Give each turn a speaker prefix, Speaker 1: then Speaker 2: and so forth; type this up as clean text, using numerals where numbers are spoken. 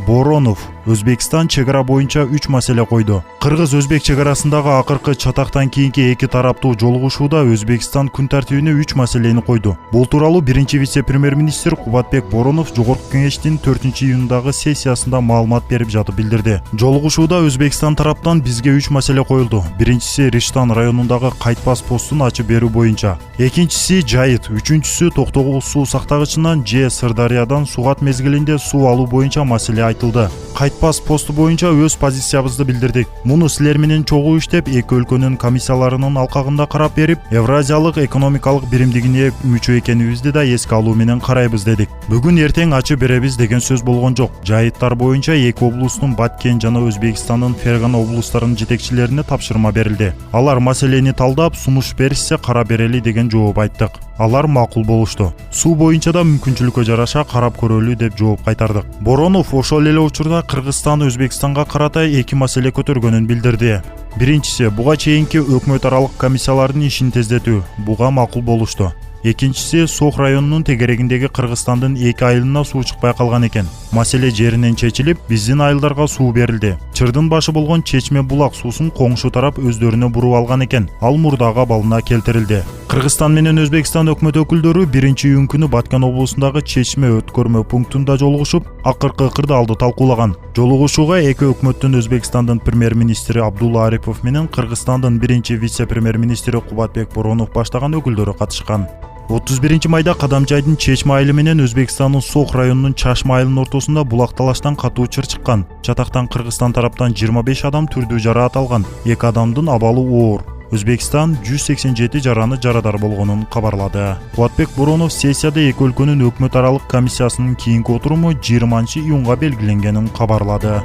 Speaker 1: Боронов Өзбекстан чегара боюнча 3 маселе койду. Кыргыз-Өзбек чегарасындагы акыркы чатактан кийинки эки тараптуу жолугушууда Өзбекстан күн тартибине 3 маселени койду. Бул тууралуу биринчи вице-премьер-министр Кубатбек Боронов Жогорку кеңештин 4-июндагы сессиясында маалымат берип жатып билдирди. Жолугушууда Өзбекстан тараптан бизге 3 маселе коюлду. Биринчиси Риштан районундагы кайтпас постун ачып берүү боюнча. Экинчиси Жайыт, үчүнчүсү Токтогул суу сактагычынан же Сырдарыядан сугат мезгилинде суу алуу боюнча маселе айтылды. Кайтпас посту боюнча өз позициябызды билдирдик. Муну силер менен чогуу иштеп, эки өлкөнүн комиссияларынын алкагында карап берип, Евразиялык экономикалык биримдигине мүчө экенибизди да эске алуу менен карайбыз дедик. Бүгүн эртең ачып беребиз деген сөз болгон жок. Жайыттар боюнча эки облустун Баткен жана Өзбекстандын Фергана облустарынын жетекчилерине тапшырма берилди. Алар маселени талдап, сунуш беришсе карап берели деген жооп айттык. Алар макул болушту. Суу боюнча да мүмкүнчүлүккө жараша карап көрөлү деп жооп кайтардык. Боронов ошол эле учурда Кыргызстан Өзбекстанга карата эки маселе көтөргөнүн билдирди. Биринчиси, буга чейинки өкмөт аралык комиссиялардын ишин тездетүү. Буга макул болушту. Экинчиси, Сох районунун тегерегиндеги Кыргызстандын 2 айылына суу чыкпай калган экен. Маселе жеринен чечилип, биздин айылдарга суу берилди. Чырдын башы болгон Чечме булак суусун коңшу тарап өздөрүнө буруп алган экен. Ал мурдагы абалына келтирилди. Кыргызстан менен Өзбекстан өкмөт өкүлдөрү 1-июнь күнү Баткен облусундагы Чечме өткөрмө пунктунда жолугушуп, акыркы кырдаалды талкуулаган. Жолугушууга эки өкмөттүн Өзбекстандын премьер-министри Абдулла Арипов менен Кыргызстандын биринчи вице-премьер-министри Кубатбек Боронов баштаган өкүлдөрү катышкан. 31 майда Кадамчайдын Чечме айылы менен Өзбекстандын Сох районунун Чашма айылынын ортосунда булак талаштан катуу чыр чыккан. Чатактан Кыргызстан тараптан 25 адам түрдүү жараат алган. 2 адамдын абалы оор. Өзбекстан 187 жараны жарадар болгонун кабарлады. Кубатбек Боронов сессияда эки өлкөнүн өкмөт аралык комиссиясынын кийинки отуруму 20-июнга белгиленгенин кабарлады.